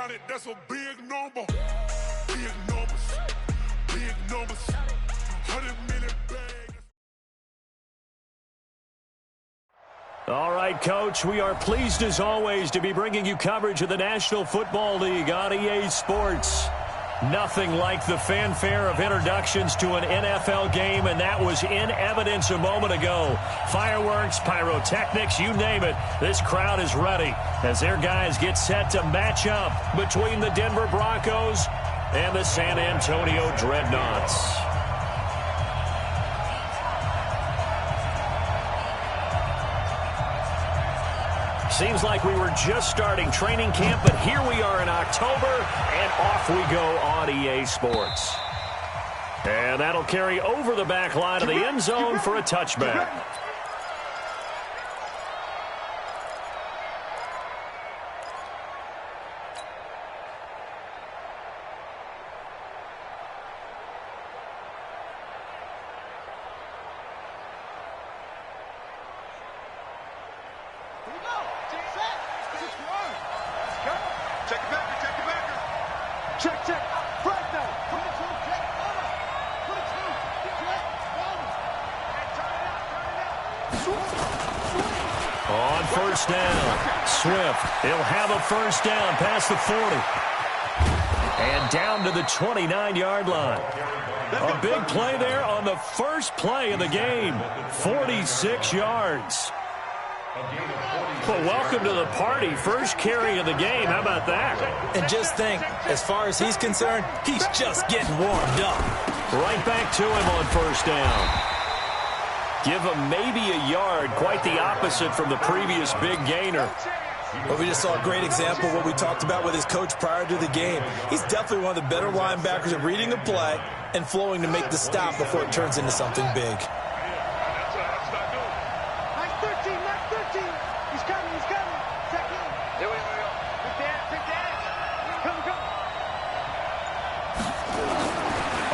about it, that's a big number. Big numbers. Big numbers. 100-minute bag. All right, Coach, we are pleased as always to be bringing you coverage of the National Football League on EA Sports. Nothing like the fanfare of introductions to an NFL game, and that was in evidence a moment ago. Fireworks, pyrotechnics, you name it. This crowd is ready as their guys get set to match up between the Denver Broncos and the San Antonio Dreadnoughts. Seems like we were just starting training camp, but here we are in October, and off we go on EA Sports. And that'll carry over the back line of the end zone for a touchback. On first down, Swift, he'll have a first down past the 40. And down to the 29-yard line. A big play there on the first play of the game, 46 yards. Well, welcome to the party. First carry of the game. How about that? And just think, as far as he's concerned, he's just getting warmed up. Right back to him on first down. Give him maybe a yard, quite the opposite from the previous big gainer. Well, we just saw a great example of what we talked about with his coach prior to the game. He's definitely one of the better linebackers at reading a play and flowing to make the stop before it turns into something big.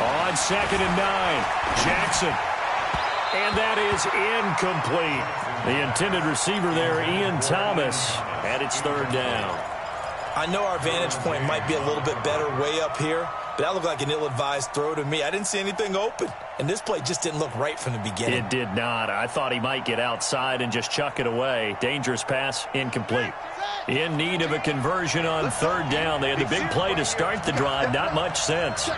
On 2nd and 9, Jackson. And that is incomplete. The intended receiver there, Ian Thomas, and it's third down. I know our vantage point might be a little bit better way up here, but that looked like an ill-advised throw to me. I didn't see anything open, and this play just didn't look right from the beginning. It did not. I thought he might get outside and just chuck it away. Dangerous pass, incomplete. In need of a conversion on third down. They had the big play to start the drive. Not much sense.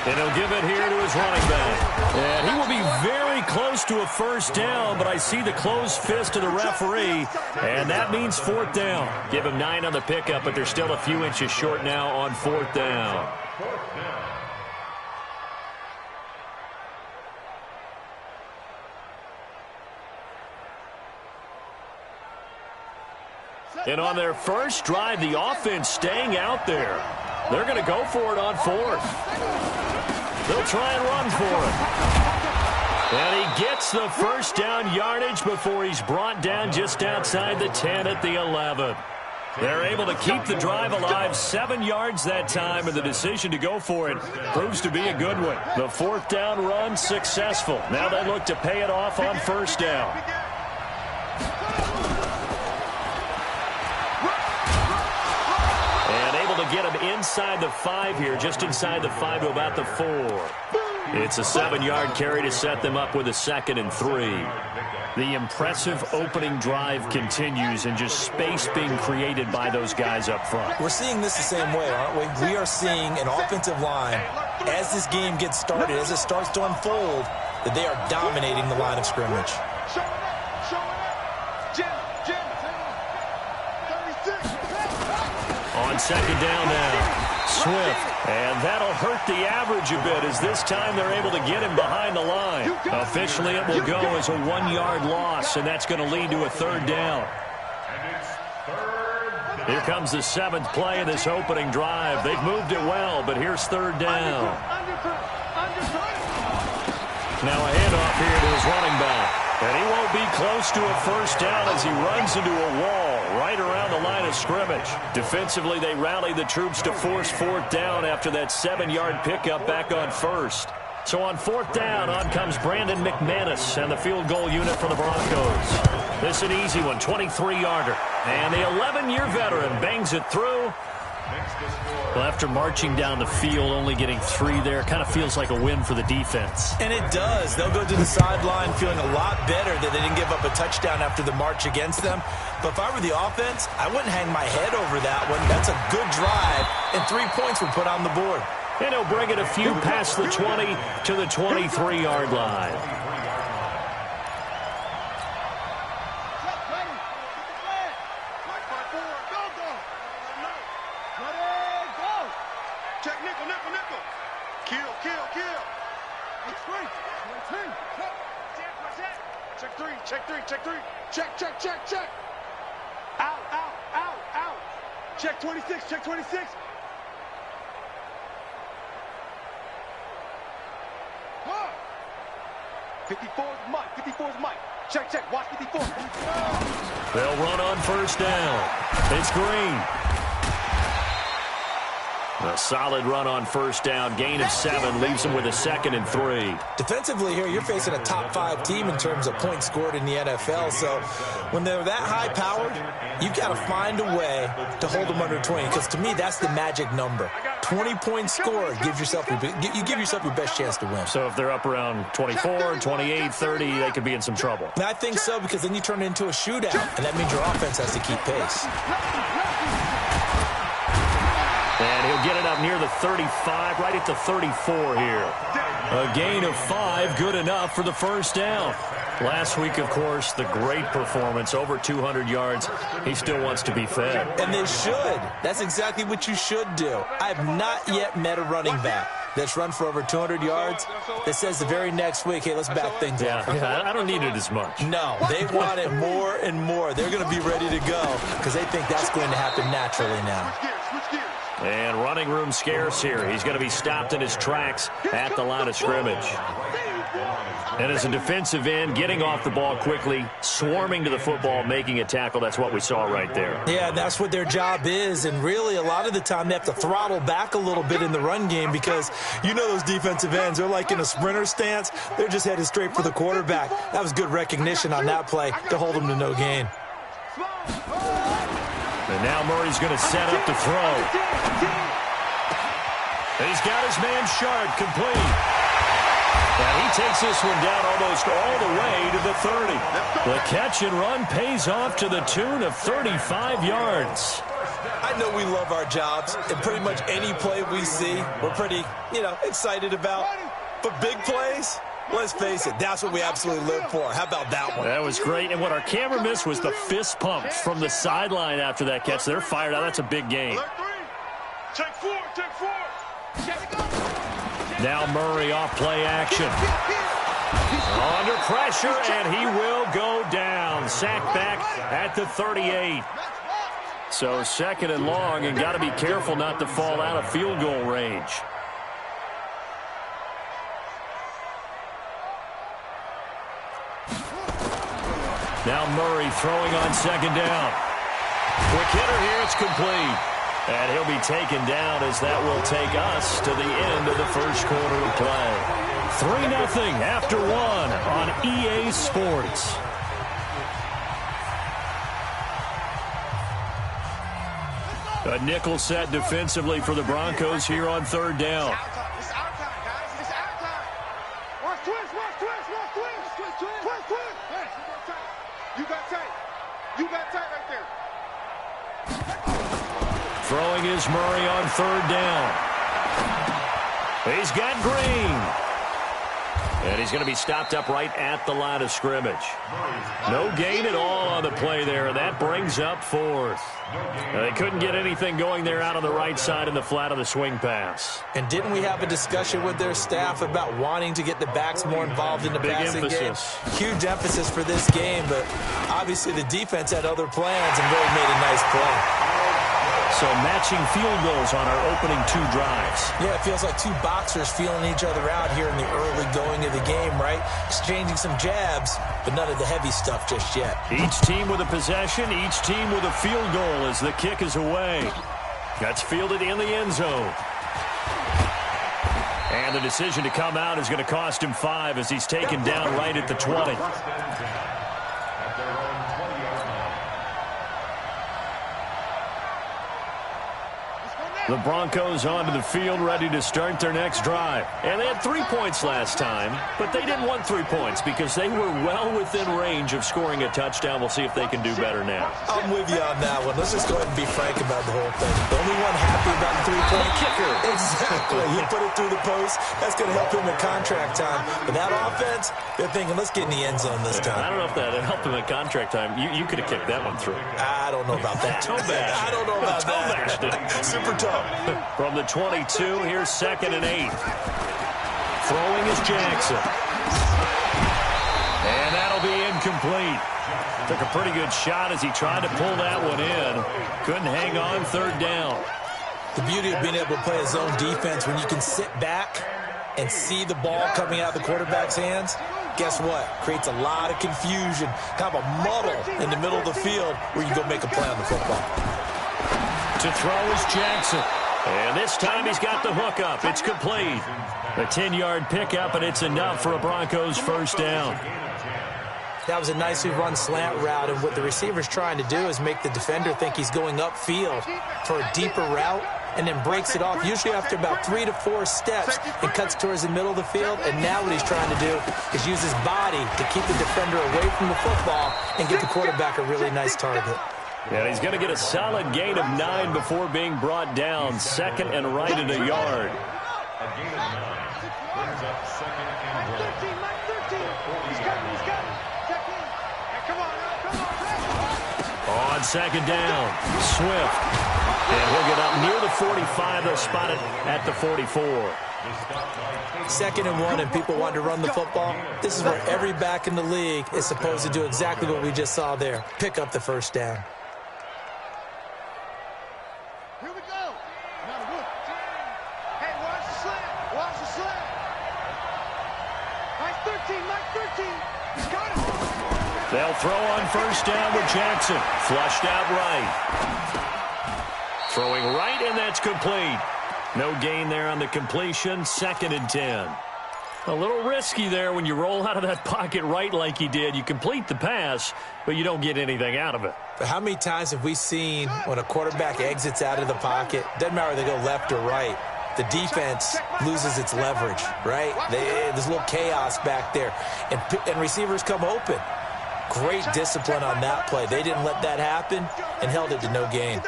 And he'll give it here to his running back. And he will be very close to a first down, but I see the closed fist of the referee, and that means fourth down. Give him 9 on the pickup, but they're still a few inches short now on fourth down. And on their first drive, the offense staying out there. They're going to go for it on fourth. They'll try and run for it. And he gets the first down yardage before he's brought down just outside the 10 at the 11. They're able to keep the drive alive, 7 yards that time, and the decision to go for it proves to be a good one. The fourth down run successful. Now they look to pay it off on first down. To get him inside the 5 here, just inside the 5 to about the 4. It's a 7-yard carry to set them up with a 2nd and 3. The impressive opening drive continues and just space being created by those guys up front. We're seeing this the same way, aren't we? We are seeing an offensive line, as this game gets started, as it starts to unfold, that they are dominating the line of scrimmage. On second down now, Swift, and that'll hurt the average a bit as this time they're able to get him behind the line. Officially, it will go as a 1-yard loss, and that's going to lead to a third down. Here comes the 7th play of this opening drive. They've moved it well, but here's third down. Now a handoff here to his running back. And he won't be close to a first down as he runs into a wall right around the line of scrimmage. Defensively, they rally the troops to force fourth down after that 7-yard pickup back on first. So on 4th down, on comes Brandon McManus and the field goal unit for the Broncos. This is an easy one, 23-yarder. And the 11-year veteran bangs it through. Well, after marching down the field, only getting 3 there, kind of feels like a win for the defense. And it does. They'll go to the sideline feeling a lot better that they didn't give up a touchdown after the march against them. But if I were the offense, I wouldn't hang my head over that one. That's a good drive, and 3 points were put on the board. And he'll bring it a few past the 20 to the 23-yard line. Check. Out. Check 26. 54 is Mike. Check. Watch 54. They'll run on 1st down. It's Green. A solid run on 1st down. Gain of 7 leaves them with a 2nd and 3. Defensively here, you're facing a top 5 team in terms of points scored in the NFL. So when they're that high-powered, you've got to find a way to hold them under 20. Because to me, that's the magic number. 20 points scored, you give yourself your best chance to win. So if they're up around 24, 28, 30, they could be in some trouble. And I think so, because then you turn it into a shootout, and that means your offense has to keep pace. And he'll get it up near the 35, right at the 34 here. A gain of 5, good enough for the 1st down. Last week, of course, the great performance, over 200 yards. He still wants to be fed. And they should. That's exactly what you should do. I have not yet met a running back that's run for over 200 yards that says the very next week, hey, let's back things up. Yeah, I don't need it as much. No, they want it more and more. They're going to be ready to go because they think that's going to happen naturally now. And running room scarce here. He's going to be stopped in his tracks at the line of scrimmage. And as a defensive end, getting off the ball quickly, swarming to the football, making a tackle, that's what we saw right there. Yeah, that's what their job is. And really, a lot of the time, they have to throttle back a little bit in the run game because you know those defensive ends, they're like in a sprinter stance. They're just headed straight for the quarterback. That was good recognition on that play to hold them to no gain. And now Murray's going to set up to throw. He's got his man Sharp complete. And he takes this one down almost all the way to the 30. The catch and run pays off to the tune of 35 yards. I know we love our jobs, and pretty much any play we see, we're pretty, excited about. But big plays, let's face it, that's what we absolutely live for. How about that one? That was great. And what our camera missed was the fist pump from the sideline after that catch. They're fired out. That's a big game. Check 4. Now Murray off play action. Under pressure, and he will go down. Sacked back at the 38. So 2nd and long, and got to be careful not to fall out of field goal range. Now Murray throwing on 2nd down. Quick hitter here, it's complete. And he'll be taken down as that will take us to the end of the first quarter of play. 3-0 after 1 on EA Sports. A nickel set defensively for the Broncos here on 3rd down. It's our time, guys. It's our time. Watch twist. You got tight right there. Throwing is Murray on 3rd down. He's got Green. And he's going to be stopped up right at the line of scrimmage. No gain at all on the play there, and that brings up 4th. They couldn't get anything going there out on the right side in the flat of the swing pass. And didn't we have a discussion with their staff about wanting to get the backs more involved in the passing game? Huge emphasis for this game, but obviously the defense had other plans and really made a nice play. So matching field goals on our opening 2 drives. Yeah, it feels like 2 boxers feeling each other out here in the early going of the game, right? Exchanging some jabs, but none of the heavy stuff just yet. Each team with a possession, each team with a field goal as the kick is away. That's fielded in the end zone. And the decision to come out is going to cost him 5 as he's taken down right at the 20. The Broncos onto the field, ready to start their next drive. And they had 3 points last time, but they didn't want 3 points because they were well within range of scoring a touchdown. We'll see if they can do better now. I'm with you on that one. Let's just go ahead and be frank about the whole thing. The only one happy about the three-point kicker. Exactly. He put it through the post. That's going to help him in contract time. But that offense, they're thinking, let's get in the end zone this time. I don't know if that helped him in contract time. You could have kicked that one through. I don't know about that. I don't know about that. Super tough. From the 22, here's 2nd and 8. Throwing is Jackson. And that'll be incomplete. Took a pretty good shot as he tried to pull that one in. Couldn't hang on 3rd down. The beauty of being able to play a zone defense when you can sit back and see the ball coming out of the quarterback's hands, guess what? Creates a lot of confusion, kind of a muddle in the middle of the field where you can go make a play on the football. To throw is Jackson. And this time he's got the hook up. It's complete. A 10-yard pickup, and it's enough for a Broncos 1st down. That was a nicely run slant route, and what the receiver's trying to do is make the defender think he's going upfield for a deeper route and then breaks it off, usually after about 3 to 4 steps, and cuts towards the middle of the field. And now what he's trying to do is use his body to keep the defender away from the football and get the quarterback a really nice target. And he's going to get a solid gain of 9 before being brought down. 2nd and right at a yard. On 2nd down, Swift. And he'll get up near the 45. They'll spot it at the 44. 2nd and 1, and people want to run the football. This is where every back in the league is supposed to do exactly what we just saw there. Pick up the 1st down. Here we go. Hey, watch the slant. Watch the slant. Mike 13. He's got it. They'll throw on 1st down with Jackson. Flushed out right. Throwing right, and that's complete. No gain there on the completion. 2nd and 10. A little risky there when you roll out of that pocket right like he did. You complete the pass, but you don't get anything out of it. But how many times have we seen when a quarterback exits out of the pocket, doesn't matter whether they go left or right, the defense loses its leverage, right? There's a little chaos back there, and receivers come open. Great discipline on that play. They didn't let that happen and held it to no gain.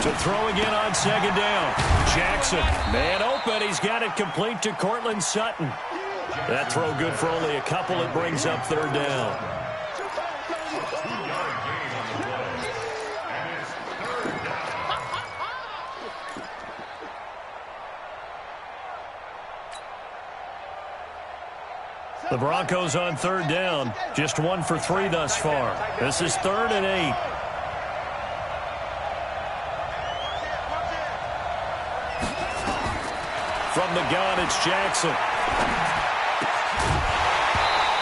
To throw again on 2nd down. Jackson, man open. He's got it complete to Cortland Sutton. That throw good for only a couple. It brings up 3rd down. The Broncos on 3rd down. Just 1 for 3 thus far. This is 3rd and 8. From the gun, it's Jackson.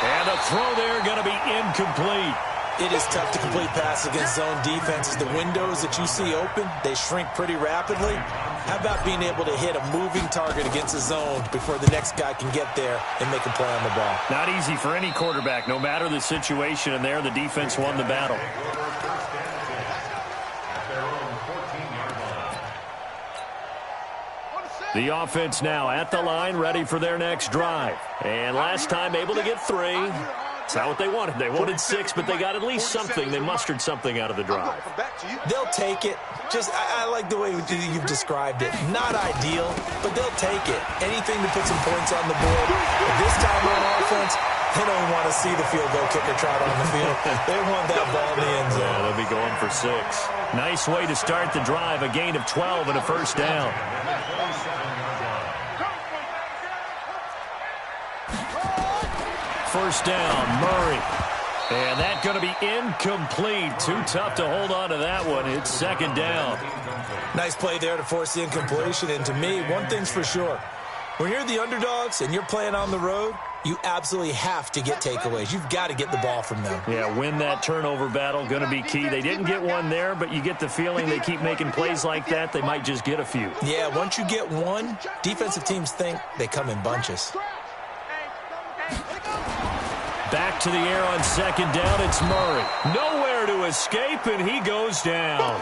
And a throw there going to be incomplete. It is tough to complete passes against zone defenses. The windows that you see open, they shrink pretty rapidly. How about being able to hit a moving target against a zone before the next guy can get there and make a play on the ball? Not easy for any quarterback, no matter the situation, and there the defense won the battle. The offense now at the line, ready for their next drive. And last time able to get 3. It's not what they wanted. They wanted 6, but they got at least something. They mustered something out of the drive. They'll take it. I like the way you've described it. Not ideal, but they'll take it. Anything to put some points on the board. But this time on offense, they don't want to see the field goal kicker trot on the field. They want that ball in the end zone. Yeah, they'll be going for 6. Nice way to start the drive. A gain of 12 and a 1st down. First down, Murray. And that's going to be incomplete. Too tough to hold on to that one. It's 2nd down. Nice play there to force the incompletion. And to me, one thing's for sure. When you're the underdogs and you're playing on the road, you absolutely have to get takeaways. You've got to get the ball from them. Yeah, win that turnover battle, going to be key. They didn't get one there, but you get the feeling they keep making plays like that, they might just get a few. Yeah, once you get one, defensive teams think they come in bunches. Back to the air on second down, it's Murray. Nowhere to escape, and he goes down.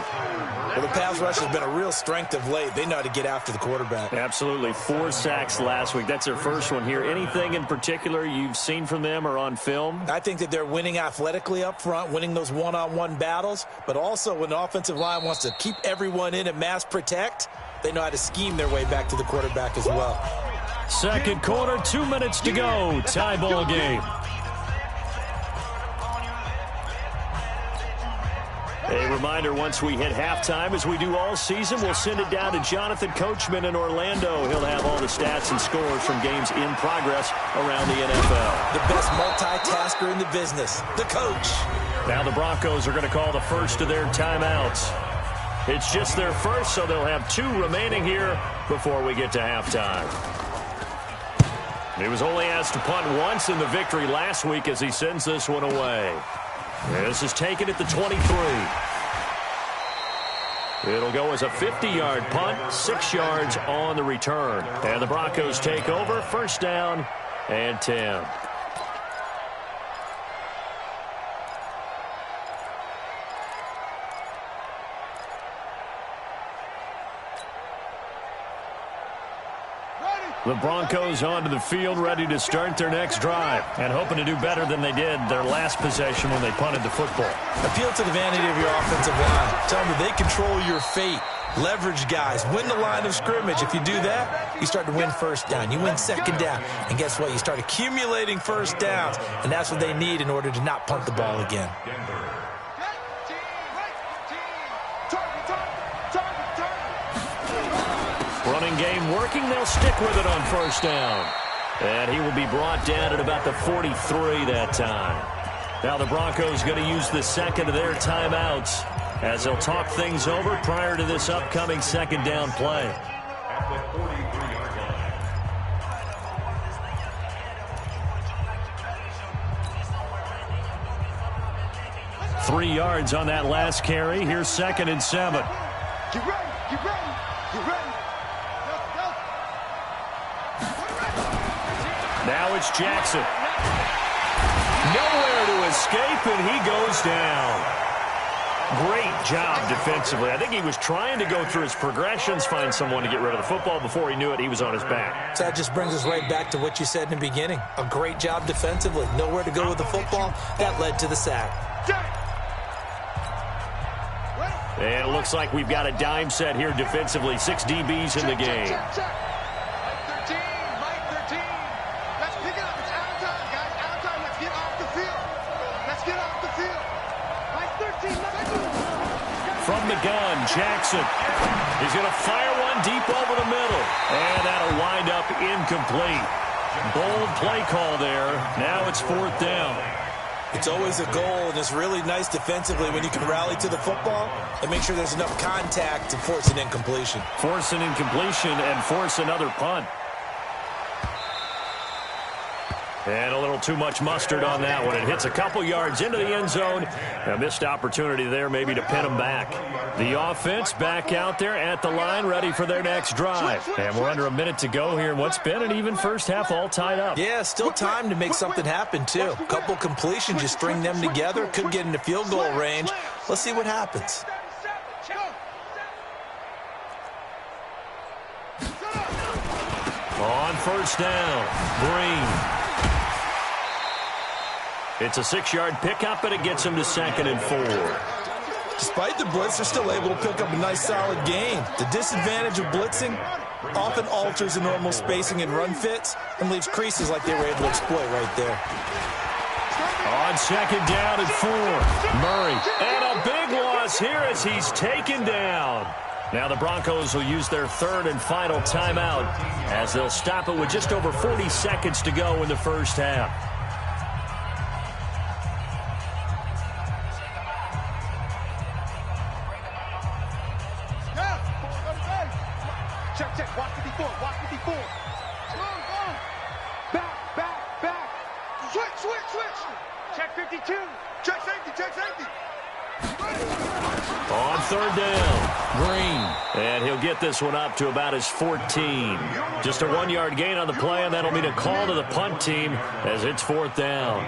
Well, the pass rush has been a real strength of late. They know how to get after the quarterback. Absolutely. 4 sacks last week. That's their first one here. Anything in particular you've seen from them or on film? I think that they're winning athletically up front, winning those one-on-one battles, but also when the offensive line wants to keep everyone in and mass protect, they know how to scheme their way back to the quarterback as well. Second quarter, 2 minutes to go. Tie ball game. A reminder, once we hit halftime, as we do all season, we'll send it down to Jonathan Coachman in Orlando. He'll have all the stats and scores from games in progress around the NFL. The best multitasker in the business, the coach. Now the Broncos are going to call the first of their timeouts. It's just their first, so they'll have 2 remaining here before we get to halftime. He was only asked to punt once in the victory last week as he sends this one away. This is taken at the 23. It'll go as a 50-yard punt, 6 yards on the return. And the Broncos take over, first down and 10. The Broncos onto the field, ready to start their next drive, and hoping to do better than they did their last possession when they punted the football. Appeal to the vanity of your offensive line. Tell them they control your fate. Leverage guys. Win the line of scrimmage. If you do that, you start to win first down. You win second down. And guess what? You start accumulating first downs, and that's what they need in order to not punt the ball again. Running game working. They'll stick with it on first down. And he will be brought down at about the 43 that time. Now the Broncos going to use the second of their timeouts as they'll talk things over prior to this upcoming second down play. At the 43-yard line. 3 yards on that last carry. Here's 2nd and 7. Get ready, get ready, get ready. Now it's Jackson. Nowhere to escape, and he goes down. Great job defensively. I think he was trying to go through his progressions, find someone to get rid of the football. Before he knew it, he was on his back. So that just brings us right back to what you said in the beginning. A great job defensively. Nowhere to go with the football. That led to the sack. And it looks like we've got a dime set here defensively. 6 DBs in the game. From the gun, Jackson. He's going to fire one deep over the middle. And that'll wind up incomplete. Bold play call there. Now it's 4th down. It's always a goal, and it's really nice defensively when you can rally to the football and make sure there's enough contact to force an incompletion. Force an incompletion and force another punt. And a little too much mustard on that one. It hits a couple yards into the end zone. A missed opportunity there maybe to pin them back. The offense back out there at the line, ready for their next drive. And we're under a minute to go here in what's been an even first half, all tied up. Yeah, still time to make something happen, too. A couple completions, you string them together, could get into field goal range. Let's see what happens. On first down, Green. It's a 6-yard pickup, and it gets him to 2nd and 4. Despite the blitz, they're still able to pick up a nice, solid gain. The disadvantage of blitzing often alters the normal spacing and run fits and leaves creases like they were able to exploit right there. On 2nd down and 4, Murray. And a big loss here as he's taken down. Now the Broncos will use their 3rd and final timeout as they'll stop it with just over 40 seconds to go in the first half. Check, check. Watch the D4. Watch the D4. Back, back, back. Check 52. Check safety. Check safety. On third down, Green. And he'll get this one up to about his 14. Just a 1-yard gain on the play, and that'll mean a call to the punt team as it's fourth down.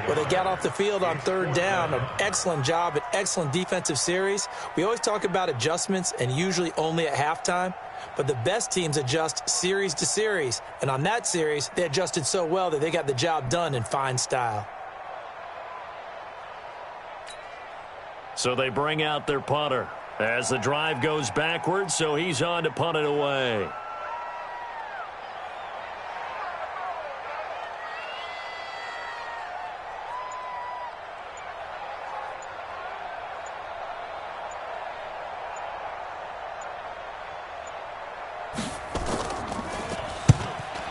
Well, they got off the field on third down. An excellent job, an excellent defensive series. We always talk about adjustments, and usually only at halftime. But the best teams adjust series to series. And on that series, they adjusted so well that they got the job done in fine style. So they bring out their punter as the drive goes backwards, so he's on to punt it away.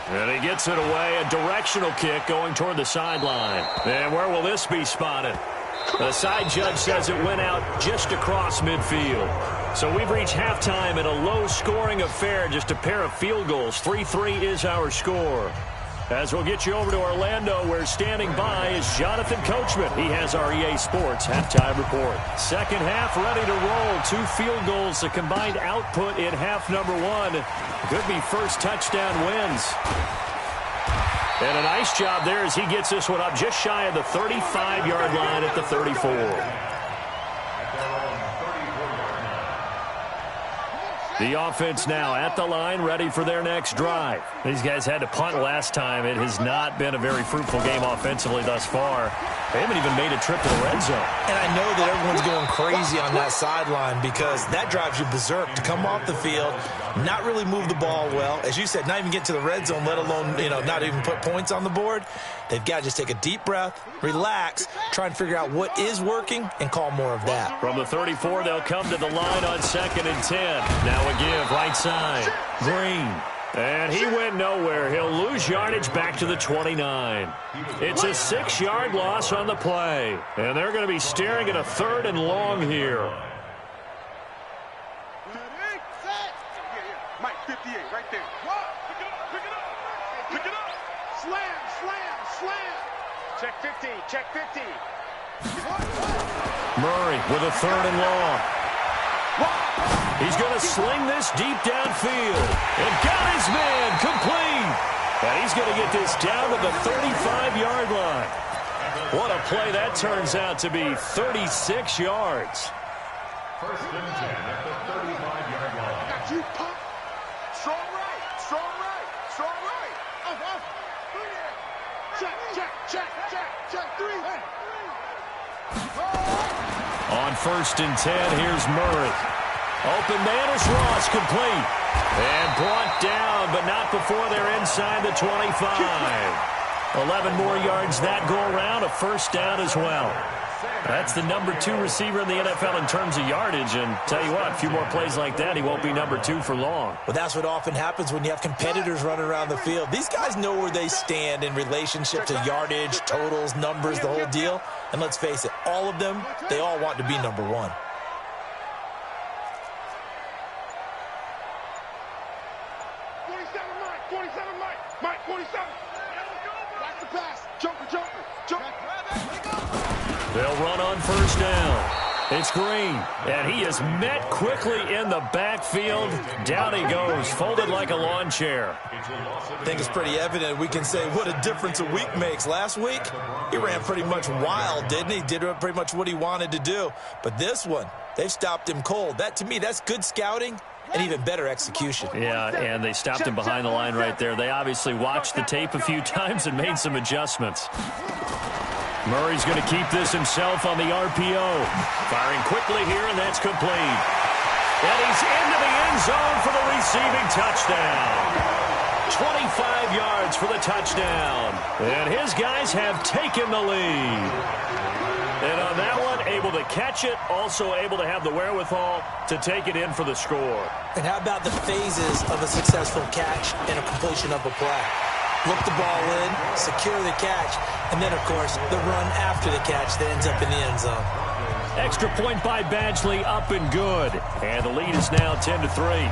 And he gets it away, a directional kick going toward the sideline. And where will this be spotted? The side judge says it went out just across midfield. So we've reached halftime in a low-scoring affair, just a pair of field goals. 3-3 is our score. As we'll get you over to Orlando, where standing by is Jonathan Coachman. He has our EA Sports halftime report. Second half ready to roll. 2 field goals, the combined output in half number 1. Could be first touchdown wins. And a nice job there as he gets this one up just shy of the 35-yard line at the 34. The offense now at the line, ready for their next drive. These guys had to punt last time. It has not been a very fruitful game offensively thus far. They haven't even made a trip to the red zone. And I know that everyone's going crazy on that sideline because that drives you berserk to come off the field, not really move the ball well. As you said, not even get to the red zone, let alone, not even put points on the board. They've got to just take a deep breath, relax, try and figure out what is working, and call more of that. From the 34, they'll come to the line on 2nd and 10. Now a give, right side, Green. And he went nowhere. He'll lose yardage back to the 29. It's a 6-yard loss on the play. And they're going to be staring at a 3rd and long here. Mike, 58, right there. Pick it up. Pick it up. Slam. Check 50. Check 50. Murray with a 3rd and long. He's going to sling this deep downfield. And got his man complete. And he's going to get this down to the 35-yard line. What a play that turns out to be, 36 yards. First and 10 at the 35-yard line. Got you, pump. Strong right. Check 3. On 1st and 10, here's Murray. Open man is Ross, complete. And brought down, but not before they're inside the 25. 11 more yards that go around, a first down as well. That's the number 2 receiver in the NFL in terms of yardage. And tell you what, a few more plays like that, he won't be number 2 for long. Well, that's what often happens when you have competitors running around the field. These guys know where they stand in relationship to yardage, totals, numbers, the whole deal. And let's face it, all of them, they all want to be number 1. Mike, 47. Watch the pass. Jumper. They'll run on first down. It's Green, and he is met quickly in the backfield. Down he goes, folded like a lawn chair. I think it's pretty evident. We can say what a difference a week makes. Last week, he ran pretty much wild, didn't he? Did pretty much what he wanted to do. But this one, they've stopped him cold. That, to me, that's good scouting and even better execution. Yeah, and they stopped him behind the line right there. They obviously watched the tape a few times and made some adjustments. Murray's going to keep this himself on the RPO. Firing quickly here, and that's complete. And he's into the end zone for the receiving touchdown. 25 yards for the touchdown. And his guys have taken the lead. And on that one, able to catch it, also able to have the wherewithal to take it in for the score. And how about the phases of a successful catch and a completion of a play? Look the ball in, secure the catch, and then, of course, the run after the catch that ends up in the end zone. Extra point by Badgley, up and good. And the lead is now 10-3.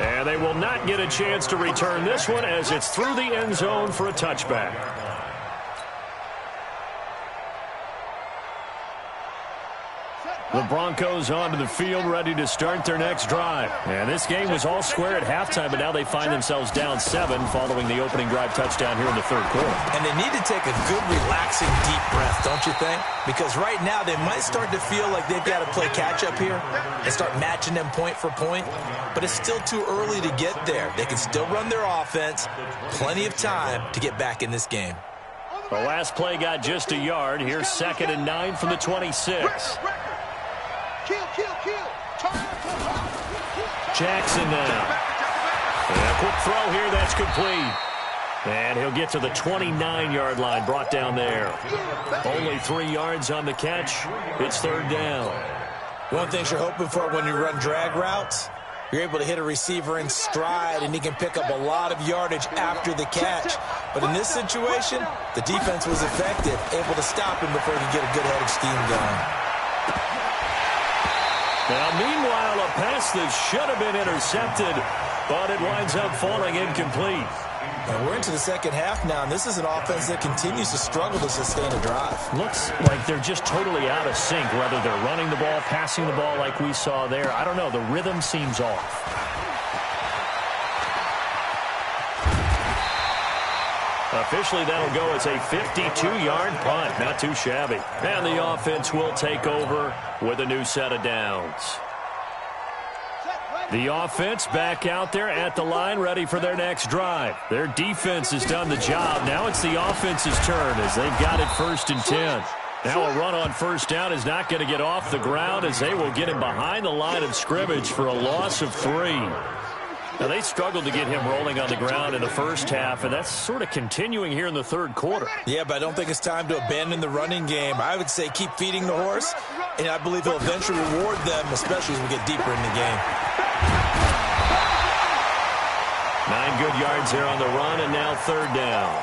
And they will not get a chance to return this one as it's through the end zone for a touchback. The Broncos onto the field, ready to start their next drive. And this game was all square at halftime, but now they find themselves down 7 following the opening drive touchdown here in the third quarter. And they need to take a good, relaxing, deep breath, don't you think? Because right now they might start to feel like they've got to play catch-up here and start matching them point for point. But it's still too early to get there. They can still run their offense. Plenty of time to get back in this game. The last play got just a yard. Here's 2nd and 9 from the 26. Jackson now. And a quick throw here, that's complete. And he'll get to the 29-yard line, brought down there. Only 3 yards on the catch. It's 3rd down. One thing you're hoping for when you run drag routes, you're able to hit a receiver in stride, and he can pick up a lot of yardage after the catch. But in this situation, the defense was effective, able to stop him before he could get a good head of steam going. Now, meanwhile, a pass that should have been intercepted, but it winds up falling incomplete. And we're into the second half now, and this is an offense that continues to struggle to sustain a drive. Looks like they're just totally out of sync, whether they're running the ball, passing the ball like we saw there. I don't know. The rhythm seems off. Officially, that'll go as a 52-yard punt. Not too shabby. And the offense will take over with a new set of downs. The offense back out there at the line, ready for their next drive. Their defense has done the job. Now it's the offense's turn as they've got it 1st and 10. Now a run on 1st down is not going to get off the ground as they will get him behind the line of scrimmage for a loss of 3. Now, they struggled to get him rolling on the ground in the first half, and that's sort of continuing here in the third quarter. Yeah, but I don't think it's time to abandon the running game. I would say keep feeding the horse, and I believe he'll eventually reward them, especially as we get deeper in the game. 9 good yards here on the run, and now 3rd down.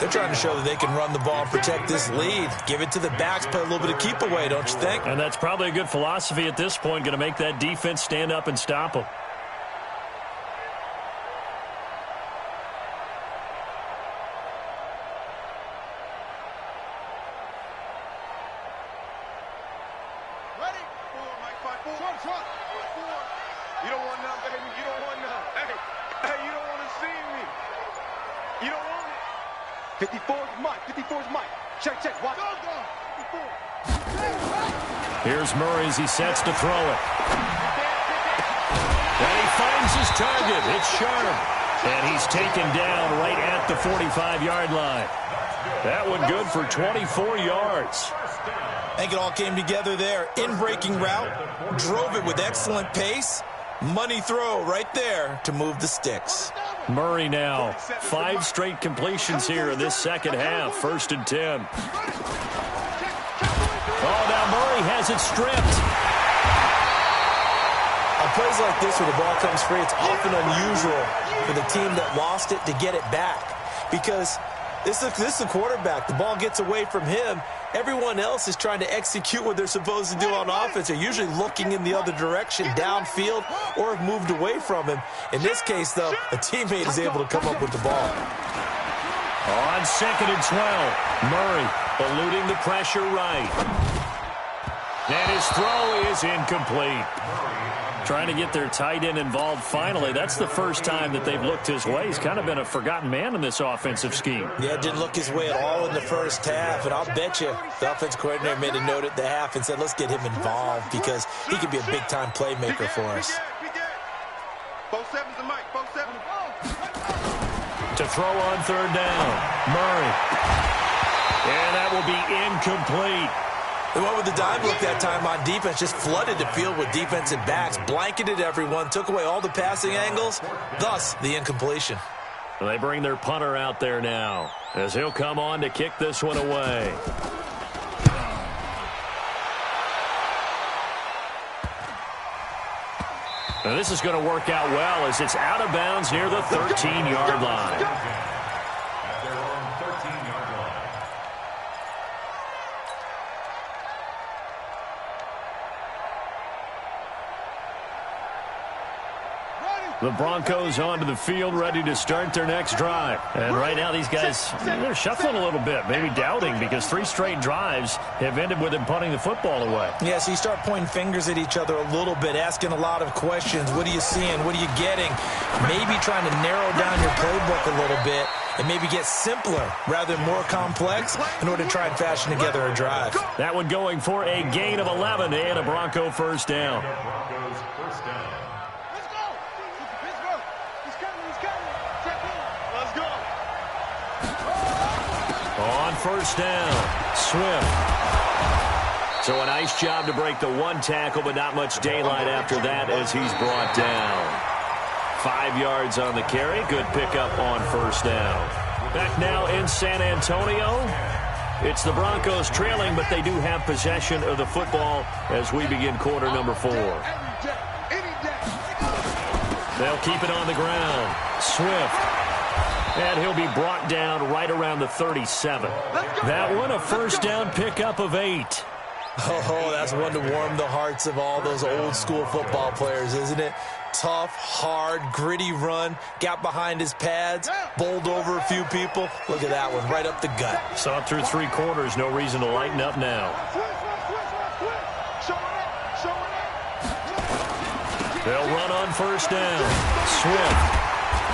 They're trying to show that they can run the ball and protect this lead. Give it to the backs, play a little bit of keep away, don't you think? And that's probably a good philosophy at this point, going to make that defense stand up and stop them. You don't want none, baby. You don't want none. Hey, you don't want to see me. You don't want it. 54's Mike. 54's Mike. Check. Watch. Go. 54. Here's Murray as he sets to throw it. And he finds his target. It's sharp. And he's taken down right at the 45-yard line. That one good for 24 yards. I think it all came together there. In-breaking route, drove it with excellent pace. Money throw right there to move the sticks. Murray now, 5 straight completions here in this second half. 1st and 10. Oh, now Murray has it stripped. On plays like this where the ball comes free, it's often unusual for the team that lost it to get it back. Because this is the quarterback. The ball gets away from him. Everyone else is trying to execute what they're supposed to do on offense. They're usually looking in the other direction, downfield, or have moved away from him. In this case, though, a teammate is able to come up with the ball. On 2nd and 12, Murray eluding the pressure right. And his throw is incomplete. Trying to get their tight end involved finally. That's the first time that they've looked his way. He's kind of been a forgotten man in this offensive scheme. Yeah, it didn't look his way at all in the first half. And I'll bet you the offense coordinator made a note at the half and said, let's get him involved because he could be a big-time playmaker for us. Both sevens and Mike. Both sevens. To throw on 3rd down, Murray. And that will be incomplete. They went with the dime look that time on defense, just flooded the field with defensive backs, blanketed everyone, took away all the passing angles, thus the incompletion. They bring their punter out there now as he'll come on to kick this one away. And this is going to work out well as it's out of bounds near the 13-yard line. The Broncos onto the field, ready to start their next drive. And right now, these guys, they're shuffling a little bit, maybe doubting, because 3 straight drives have ended with them punting the football away. Yeah, so you start pointing fingers at each other a little bit, asking a lot of questions. What are you seeing? What are you getting? Maybe trying to narrow down your playbook a little bit and maybe get simpler rather than more complex in order to try and fashion together a drive. That one going for a gain of 11 and a Bronco first down. On first down, Swift. So a nice job to break the 1 tackle, but not much daylight after that as he's brought down. 5 yards on the carry. Good pickup on first down. Back now in San Antonio. It's the Broncos trailing, but they do have possession of the football as we begin quarter number 4. They'll keep it on the ground. Swift. And he'll be brought down right around the 37. That one, a first down pickup of 8. Oh, that's one to warm the hearts of all those old school football players, isn't it? Tough, hard, gritty run, got behind his pads, bowled over a few people. Look at that one, right up the gut. Saw it through 3 quarters, no reason to lighten up now. They'll run on first down. Swift.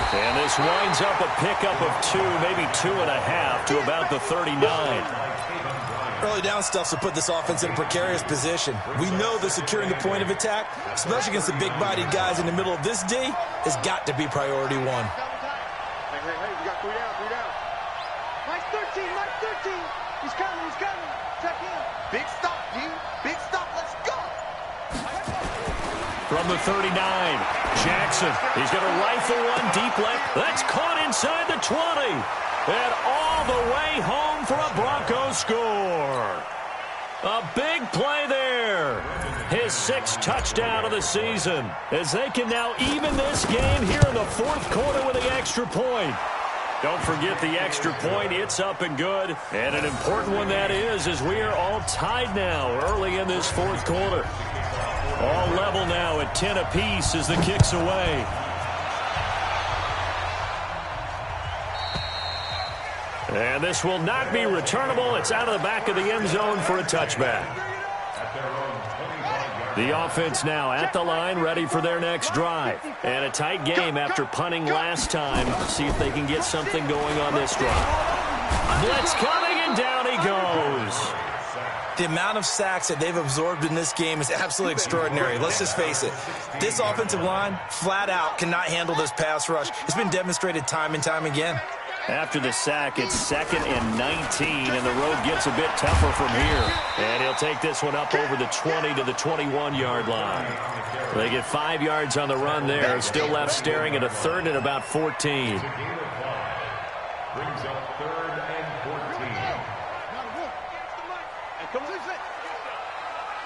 And this winds up a pickup of 2, maybe 2.5 to about the 39. Early down stuff to put this offense in a precarious position. We know that securing the point of attack, especially against the big-bodied guys in the middle of this D, has got to be priority 1. Hey, we got 3 down. Mike 13. He's coming. Check in. Big stop, dude. Big stop. Let's go. From the 39, Jackson. He's going to rifle one deep left. That's caught inside the 20. And all the way home for a Broncos score. A big play there. His 6th touchdown of the season. As they can now even this game here in the 4th quarter with the extra point. Don't forget the extra point. It's up and good. And an important one that is, as we are all tied now early in this 4th quarter. All level now at 10 apiece as the kick's away. And this will not be returnable. It's out of the back of the end zone for a touchback. The offense now at the line, ready for their next drive. And a tight game after punting last time. See if they can get something going on this drive. Blitz coming, and down he goes. The amount of sacks that they've absorbed in this game is absolutely extraordinary. Let's just face it. This offensive line, flat out, cannot handle this pass rush. It's been demonstrated time and time again. After the sack, it's 2nd and 19, and the road gets a bit tougher from here. And he'll take this one up over the 20 to the 21-yard line. They get 5 yards on the run there. Still left staring at a 3rd and about 14. Brings up 3rd and 14.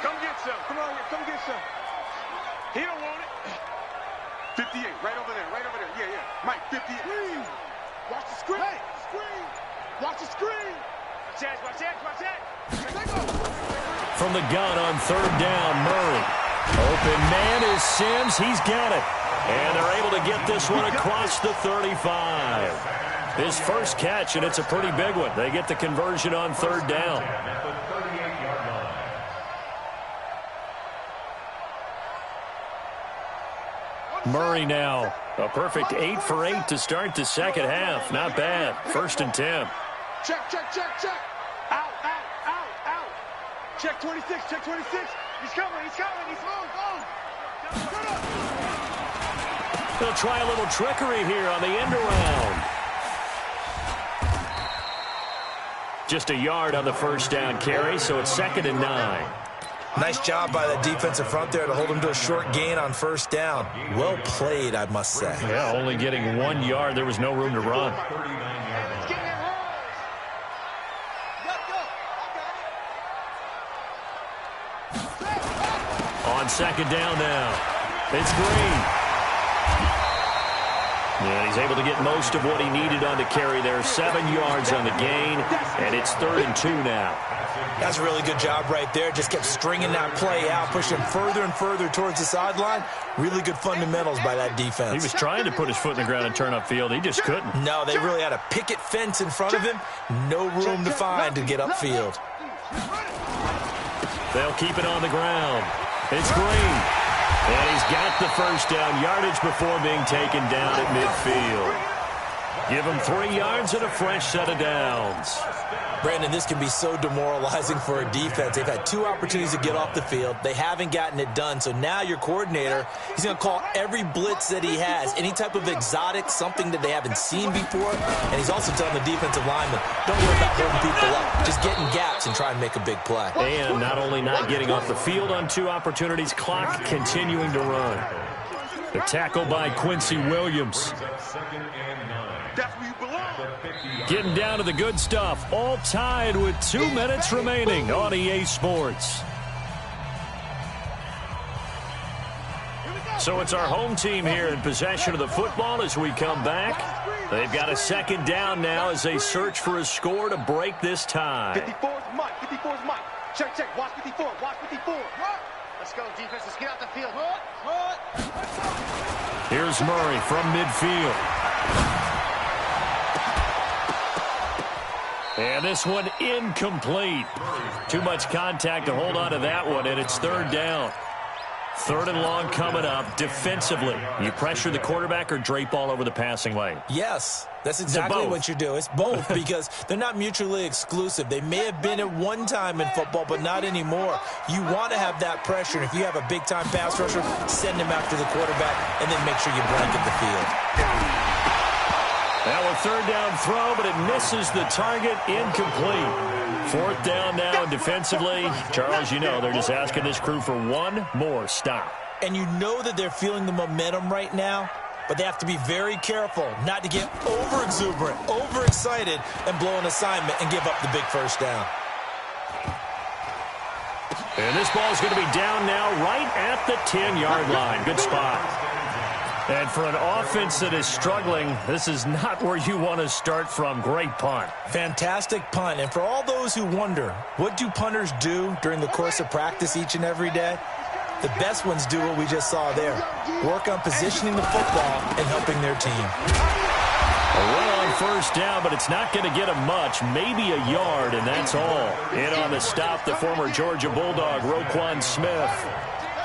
Come get some. Come on here. Come get some. He don't want it. 58. Right over there. Yeah. Mike, 58. Watch the screen. Watch the screen. Watch that. From the gun on 3rd down, Murray. Open man is Sims. He's got it. And they're able to get this one across the 35. His first catch, and it's a pretty big one. They get the conversion on 3rd down. Murray now. A perfect 8 for 8 to start the second half. Not bad. 1st and 10. Check. Out. Check 26. He's coming. He's on. They'll try a little trickery here on the end around. Just a yard on the first down carry, so it's 2nd and 9. Nice job by the defensive front there to hold him to a short gain on first down. Well played, I must say. Yeah, only getting 1 yard. There was no room to run. On 2nd down now, it's Green. And he's able to get most of what he needed on the carry there. 7 yards on the gain, and it's 3rd and 2 now. That's a really good job right there. Just kept stringing that play out, pushing him further and further towards the sideline. Really good fundamentals by that defense. He was trying to put his foot in the ground and turn upfield. He just couldn't. No, they really had a picket fence in front of him. No room to find to get upfield. They'll keep it on the ground. It's Green. And he's got the first down yardage before being taken down at midfield. Give him 3 yards and a fresh set of downs. Brandon, this can be so demoralizing for a defense. They've had 2 opportunities to get off the field. They haven't gotten it done. So now your coordinator, he's going to call every blitz that he has, any type of exotic, something that they haven't seen before. And he's also telling the defensive lineman, don't worry about holding people up. Just get in gaps and try and make a big play. And not only not getting off the field on 2 opportunities, clock continuing to run. The tackle by Quincy Williams. That's where you belong. Getting down to the good stuff. All tied with 2 minutes remaining on EA Sports. So it's our home team here in possession of the football as we come back. They've got a 2nd down now as they search for a score to break this tie. 54 is Mike. 54 is Mike. Check, check. Watch 54. Watch 54. Let's go, defense. Let's get out the field. Here's Murray from midfield. And this one incomplete. Too much contact to hold on to that one, and it's 3rd down. 3rd and long coming up. Defensively, you pressure the quarterback or drape all over the passing lane? Yes, that's exactly what you do. It's both because they're not mutually exclusive. They may have been at one time in football, but not anymore. You want to have that pressure, and if you have a big-time pass rusher, send him after the quarterback, and then make sure you blanket the field. Now a 3rd down throw, but it misses the target, incomplete. 4th down now, and defensively, Charles, you know, they're just asking this crew for one more stop. And you know that they're feeling the momentum right now, but they have to be very careful not to get over-exuberant, overexcited, and blow an assignment and give up the big first down. And this ball is going to be down now right at the 10-yard line. Good spot. And for an offense that is struggling, this is not where you want to start from. Great punt. Fantastic punt. And for all those who wonder, what do punters do during the course of practice each and every day? The best ones do what we just saw there. Work on positioning the football and helping their team. A run on first down, but it's not going to get him much. Maybe a yard, and that's all. In on the stop, the former Georgia Bulldog, Roquan Smith.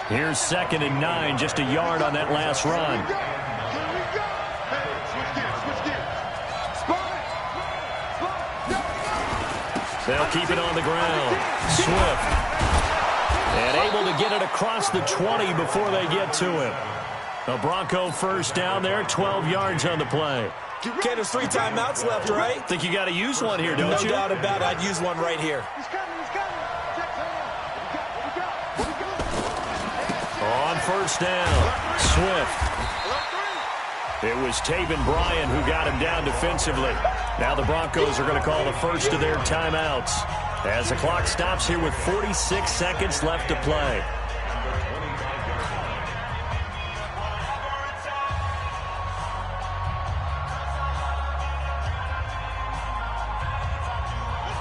Here's 2nd and 9, just a yard on that last run. They'll keep it on the ground. Swift. And able to get it across the 20 before they get to him. The Bronco first down there, 12 yards on the play. Okay, there's 3 timeouts left, right? Think you got to use one here, don't you? No doubt about it. I'd use one right here. On first down, Swift. It was Taven Bryan who got him down defensively. Now the Broncos are going to call the first of their timeouts as the clock stops here with 46 seconds left to play.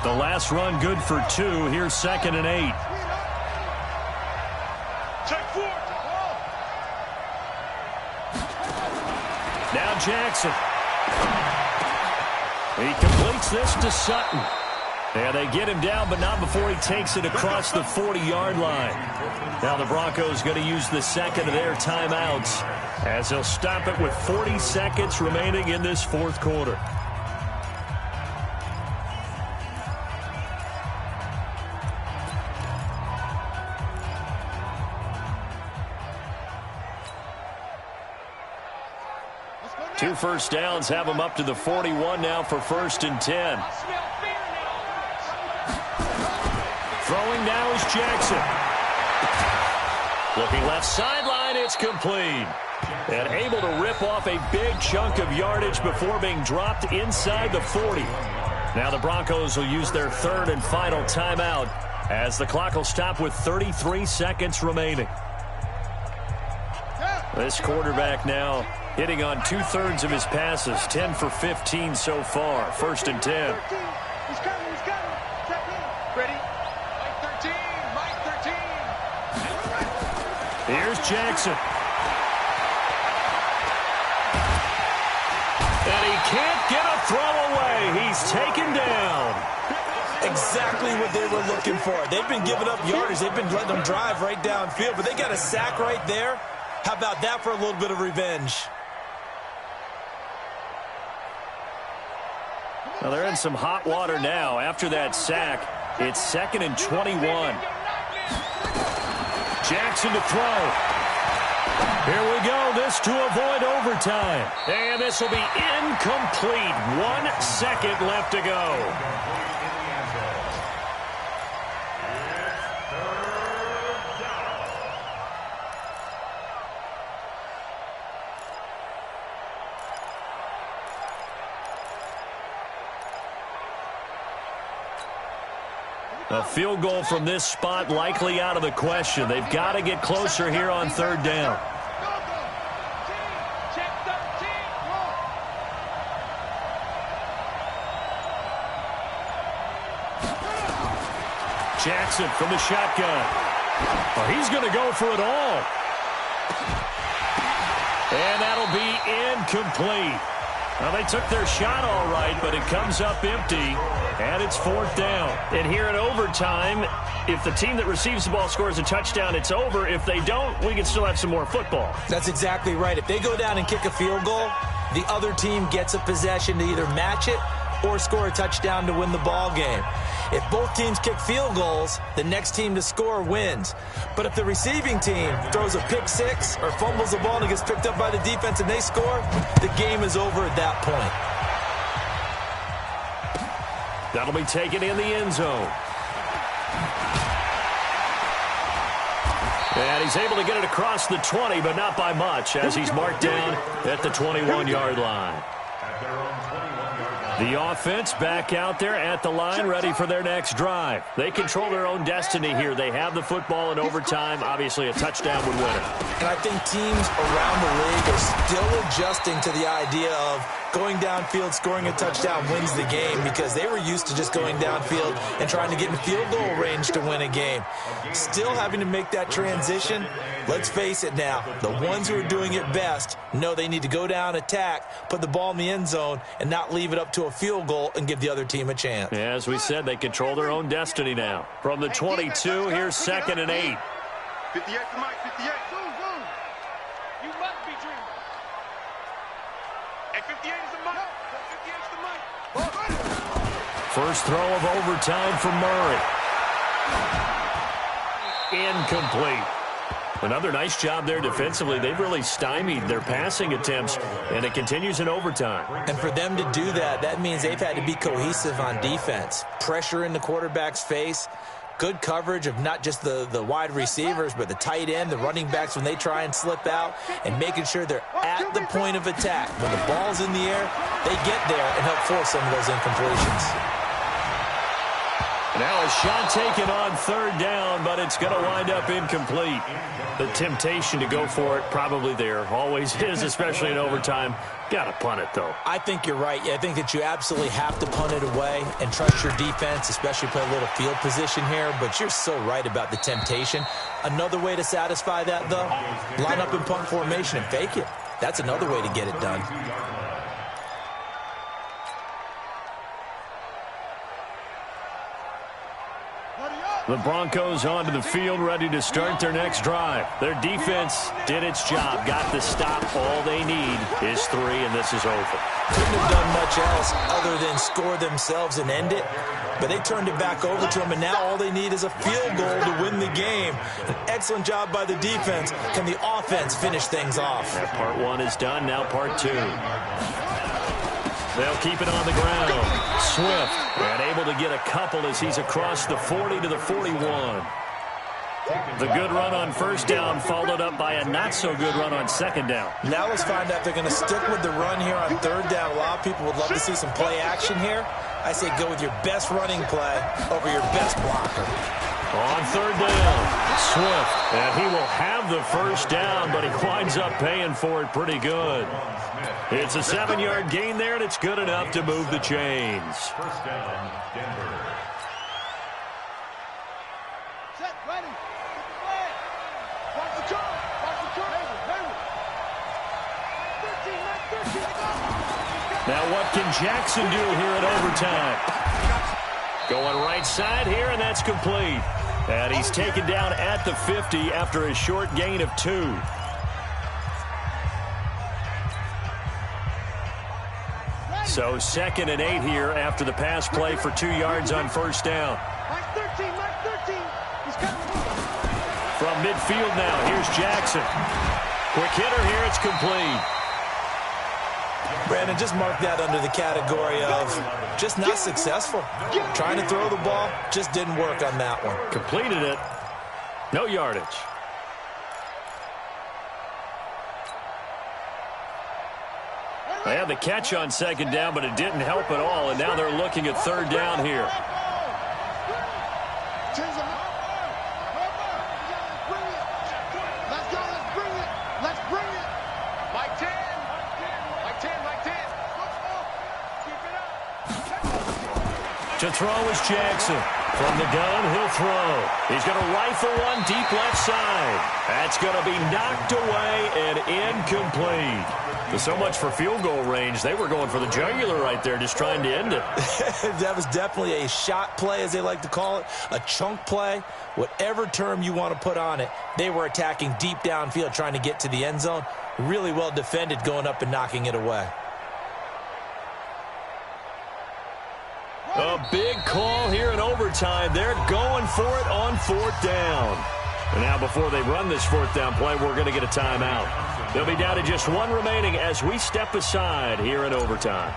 The last run good for 2. Here's 2nd and 8. Now Jackson. He completes this to Sutton. And they get him down, but not before he takes it across the 40-yard line. Now the Broncos going to use the 2nd of their timeouts as they'll stop it with 40 seconds remaining in this 4th quarter. Two first downs have them up to the 41 now for 1st and 10. Throwing now is Jackson. Looking left sideline, it's complete. And able to rip off a big chunk of yardage before being dropped inside the 40. Now the Broncos will use their 3rd and final timeout as the clock will stop with 33 seconds remaining. This quarterback now hitting on 2/3 of his passes, 10 for 15 so far. 1st and 10. He's coming. Step in. Ready? Mike 13. Here's Jackson. And he can't get a throw away. He's taken down. Exactly what they were looking for. They've been giving up yardage. They've been letting them drive right downfield, but they got a sack right there. How about that for a little bit of revenge? Well, they're in some hot water now. After that sack, it's 2nd and 21. Jackson to throw. Here we go. This to avoid overtime. And this will be incomplete. 1 second left to go. A field goal from this spot likely out of the question. They've got to get closer here on 3rd down. Jackson from the shotgun. Well, he's going to go for it all. And that'll be incomplete. Well, they took their shot all right, but it comes up empty, and it's 4th down. And here in overtime, if the team that receives the ball scores a touchdown, it's over. If they don't, we can still have some more football. That's exactly right. If they go down and kick a field goal, the other team gets a possession to either match it or score a touchdown to win the ball game. If both teams kick field goals, the next team to score wins. But if the receiving team throws a pick six or fumbles the ball and it gets picked up by the defense and they score, the game is over at that point. That'll be taken in the end zone. And he's able to get it across the 20, but not by much, as he's marked down at the 21-yard line. The offense back out there at the line, ready for their next drive. They control their own destiny here. They have the football in overtime. Obviously, a touchdown would win it. And I think teams around the league are still adjusting to the idea of going downfield, scoring a touchdown wins the game, because they were used to just going downfield and trying to get in field goal range to win a game. Still having to make that transition. Let's face it now, the ones who are doing it best know they need to go down, attack, put the ball in the end zone, and not leave it up to a field goal and give the other team a chance. As we said, they control their own destiny now. From the 22, here's 2nd and 8. 58 to Mike, 58. You must be dreaming. And 58 is the Mike. 58 is the Mike. First throw of overtime from Murray. Incomplete. Another nice job there defensively. They've really stymied their passing attempts, and it continues in overtime. And for them to do that, that means they've had to be cohesive on defense. Pressure in the quarterback's face, good coverage of not just the wide receivers, but the tight end, the running backs when they try and slip out, and making sure they're at the point of attack. When the ball's in the air, they get there and help force some of those incompletions. Now a shot taken on 3rd down, but it's going to wind up incomplete. The temptation to go for it probably there. Always is, especially in overtime. Got to punt it, though. I think you're right. I think that you absolutely have to punt it away and trust your defense, especially play a little field position here. But you're so right about the temptation. Another way to satisfy that, though, line up in punt formation and fake it. That's another way to get it done. The Broncos onto the field, ready to start their next drive. Their defense did its job, got the stop. All they need is 3, and this is over. Couldn't have done much else other than score themselves and end it, but they turned it back over to them, and now all they need is a field goal to win the game. An excellent job by the defense. Can the offense finish things off? That part 1 is done, now part 2. They'll keep it on the ground. Swift, and able to get a couple as he's across the 40 to the 41. The good run on 1st down followed up by a not-so-good run on 2nd down. Now let's find out if they're going to stick with the run here on 3rd down. A lot of people would love to see some play action here. I say go with your best running play over your best blocker. On third down, Swift. And he will have the first down, but he winds up paying for it pretty good. It's a 7-yard gain there, and it's good enough to move the chains. First down, Denver. Set, ready. Watch the turn. Watch the turn. Now what can Jackson do here in overtime? Going right side here, and that's complete. And he's taken down at the 50 after a short gain of 2. So 2nd and 8 here after the pass play for 2 yards on first down. Mark 13, Mark 13. He's coming. From midfield now, here's Jackson. Quick hitter here, it's complete. Brandon, just mark that under the category of just not successful. Trying to throw the ball, just didn't work on that one. Completed it. No yardage. They had the catch on 2nd down, but it didn't help at all, and now they're looking at 3rd down here. To throw is Jackson. From the gun, he'll throw. He's going to rifle one deep left side. That's going to be knocked away and incomplete. So much for field goal range. They were going for the jugular right there, just trying to end it. That was definitely a shot play, as they like to call it, a chunk play, whatever term you want to put on it. They were attacking deep downfield, trying to get to the end zone. Really well defended, going up and knocking it away. A big call here in overtime. They're going for it on 4th down. And now before they run this 4th down play, we're going to get a timeout. They'll be down to just 1 remaining as we step aside here in overtime.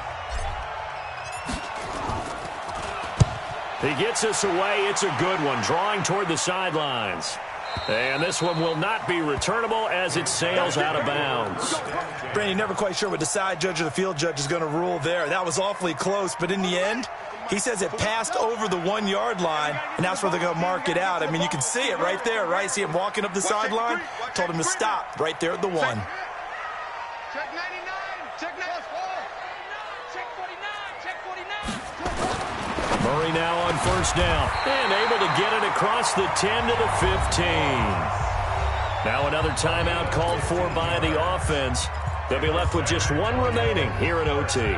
He gets us away. It's a good one, drawing toward the sidelines. And this one will not be returnable as it sails out of bounds. Brandon, never quite sure what the side judge or the field judge is going to rule there. That was awfully close, but in the end, he says it passed over the 1-yard line, and that's where they're going to mark it out. I mean, you can see it right there, right? See him walking up the sideline? Told him to stop right there at the 1. Check 99. Check 99. Check 49. Check 49. Murray now on 1st down and able to get it across the 10 to the 15. Now another timeout called for by the offense. They'll be left with just 1 remaining here in OT.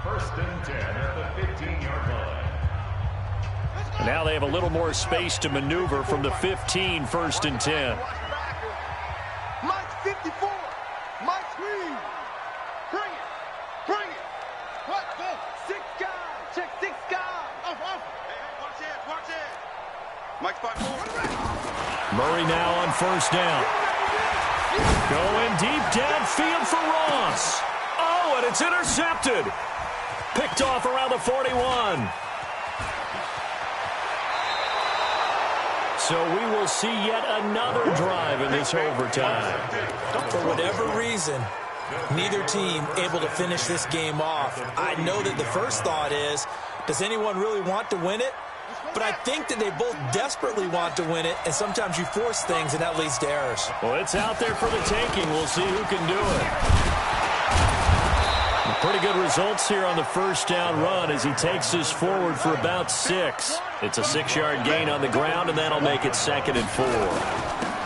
1st and 10 at the 15-yard line. And now they have a little more space to maneuver from the 15, 1st and 10. Mike 54. Mike Green. Bring it. Bring it. What? 6 guys. Check 6 guys. Off. Hey, watch it. Watch it. Mike 54. Murray now on 1st down. Going deep downfield for Ross. Oh, and it's intercepted. Picked off around the 41. So we will see yet another drive in this overtime. For whatever reason, neither team able to finish this game off. I know that the first thought is, does anyone really want to win it? But I think that they both desperately want to win it, and sometimes you force things, and that leads to errors. Well, it's out there for the taking. We'll see who can do it. Pretty good results here on the 1st down run as he takes us forward for about 6. It's a 6-yard gain on the ground, and that'll make it 2nd and 4.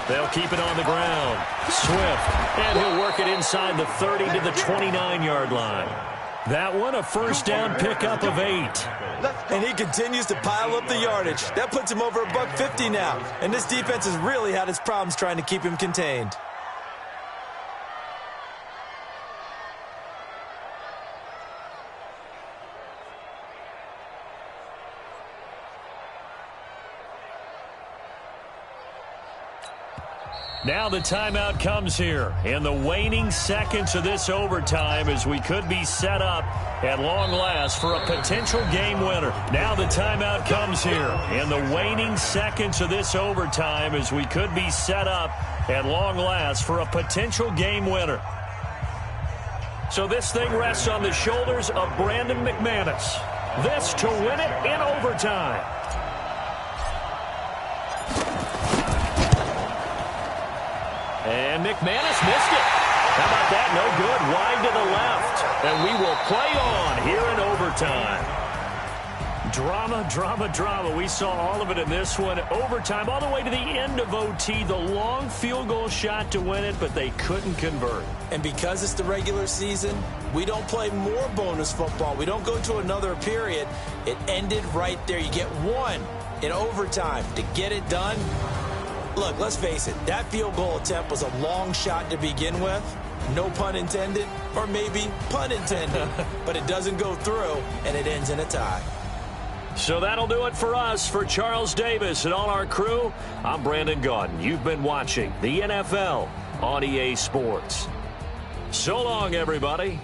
They'll keep it on the ground. Swift, and he'll work it inside the 30 to the 29-yard line. That one, a 1st down pickup of 8. And he continues to pile up the yardage. That puts him over $150 now. And this defense has really had its problems trying to keep him contained. Now the timeout comes here in the waning seconds of this overtime as we could be set up at long last for a potential game winner. Now the timeout comes here in the waning seconds of this overtime as we could be set up at long last for a potential game winner. So this thing rests on the shoulders of Brandon McManus. This to win it in overtime. And McManus missed it. How about that? No good. Wide to the left. And we will play on here in overtime. Drama, drama, drama. We saw all of it in this one. Overtime all the way to the end of OT. The long field goal shot to win it, but they couldn't convert. And because it's the regular season, we don't play more bonus football. We don't go to another period. It ended right there. You get one in overtime to get it done. Look, let's face it. That field goal attempt was a long shot to begin with. No pun intended, or maybe pun intended. But it doesn't go through, and it ends in a tie. So that'll do it for us. For Charles Davis and all our crew, I'm Brandon Gaudin. You've been watching the NFL on EA Sports. So long, everybody.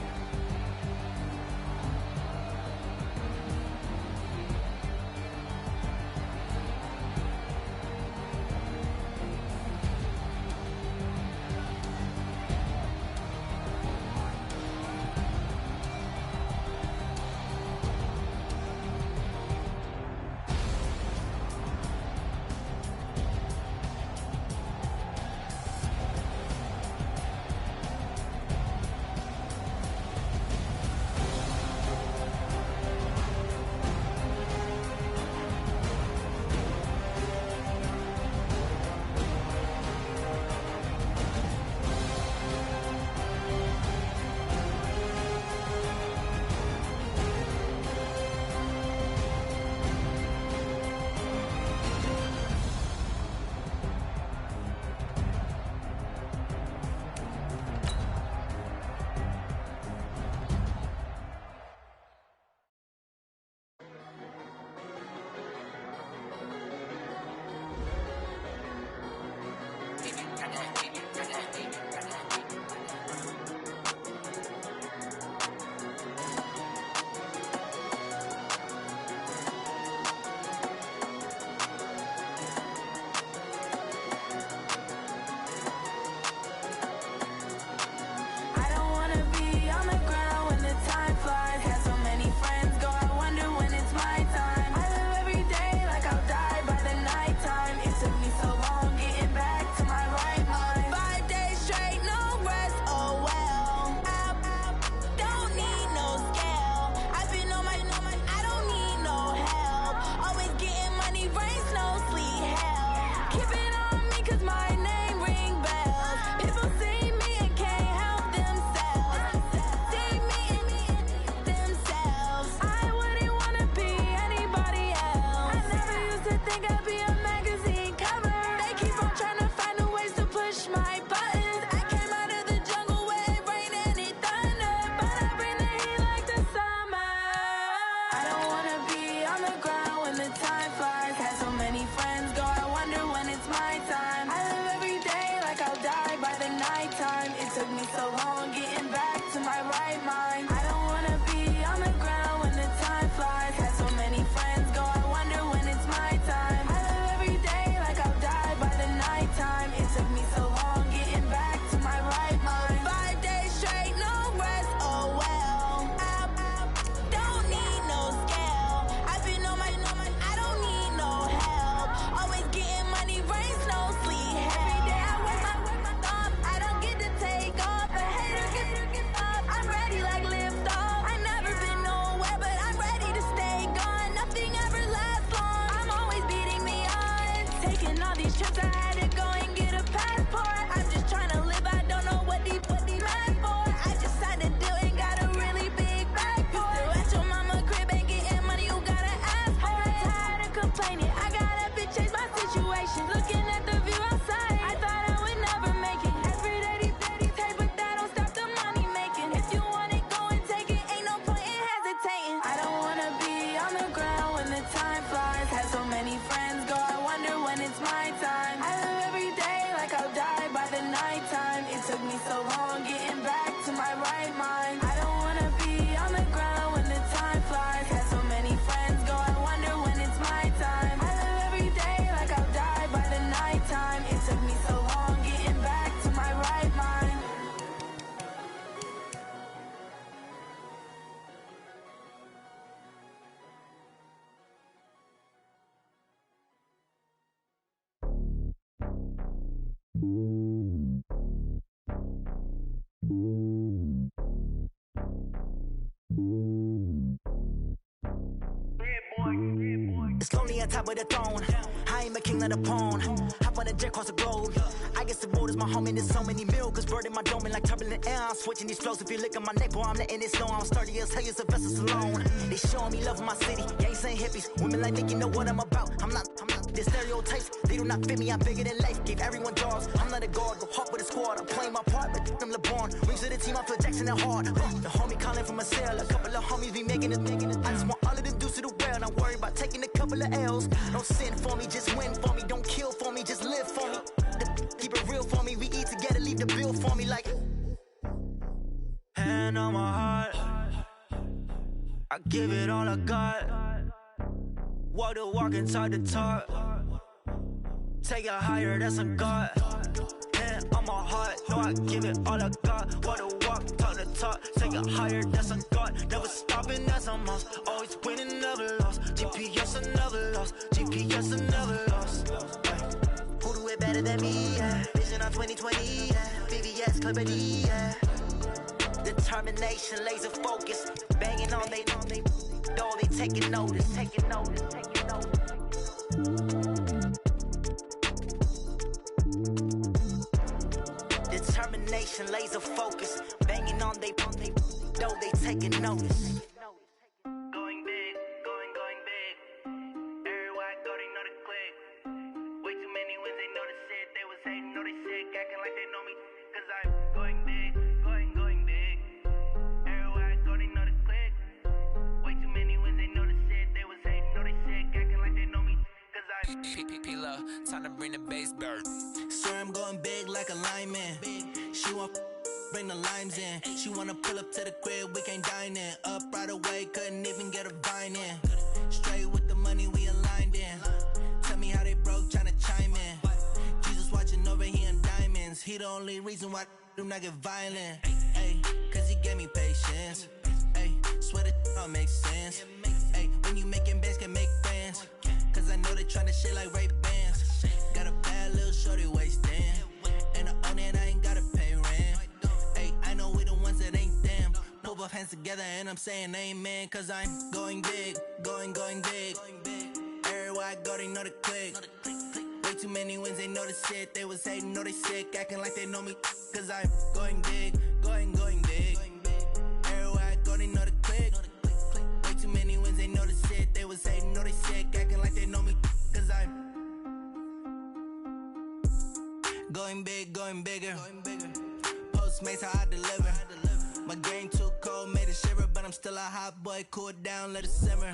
It's lonely on top of the throne. I ain't a king of the pawn. Hop on a jet across the globe. I guess the road is my home and there's so many miracles burning my dome like turbulent air. I'm switching these flows. If you look at my neck, boy, I'm letting it snow. I'm sturdy as hell, it's a vessel alone. They showing me love in my city. Gang saying hippies. Women like Nicky know what I'm about. I'm not the stereotypes. They do not fit me. I'm bigger than life. Gave everyone jaws. I'm not a guard. Go hard with a squad. I'm playing my part, but I'm LeBron. Rings to the team. I feel Jackson and hard. The homie calling from a cell. A couple of homies be making it. I just want all of them dudes to the well. Not worry about taking a couple of L's. Don't sin for me, just win for me. Don't kill for me, just live for me. Keep it real for me. We eat together, leave the bill for me like. Hand on my heart, I give it all I got. Walk the walk and talk the talk. Take it higher, that's a God. Hand on my heart, no, I give it all I got. Walk the walk, talk the talk. Take it higher, that's a God. Never stopping, that's a must. Always winning, never lost. GPS, I never lost. GPS, I never lost. Who do it better than me? Yeah. Vision on 2020. Yeah. VVS, Clippity. Yeah. Determination, laser focus. Banging on they door, they taking notice. Taking notice. Taking notice. Determination, laser focus. Banging on they door, they taking notice. Going big, going big. Everywhere I go, they know the click. Way too many wins, they know the shit. They was hating, know they sick, acting like they know me. Cause I'm going big, going big. Everywhere I go, they know the click. Way too many wins, they know the shit. They was hating, know they sick, acting like they know me. Cause I'm P-P-P-Love, time to bring the bass bird. Swear I'm going big like a lineman. She want bring the limes in. She wanna pull up to the crib, we can't dine in. Up right away, couldn't even get a vine in. Straight with the money, we aligned in. Tell me how they broke, tryna chime in. Jesus watching over here in diamonds. He the only reason why I do not get violent. Ay, cause he gave me patience. Ay, swear that all makes sense. Ay, when you making bands, can make friends. Cause I know they tryna shit like Ray-Bans. Got a bad little shorty wasting. And I own it, I ain't gotta pay rent. Ay, I know we the ones that ain't them. Put both hands together and I'm saying amen. Cause I'm going big, going big. Everywhere I go, they know the click. Way too many wins, they know the shit. They was hating, know they sick, acting like they know me. Cause I'm going big, going big. Everywhere I go, they know the click. Way too many wins, they know the shit. They was hating, know they sick, acting like they know me. Cause I'm going big, going bigger. Postmates how I deliver. My game too cold, made it shiver, but I'm still a hot boy. Cool it down, let it simmer.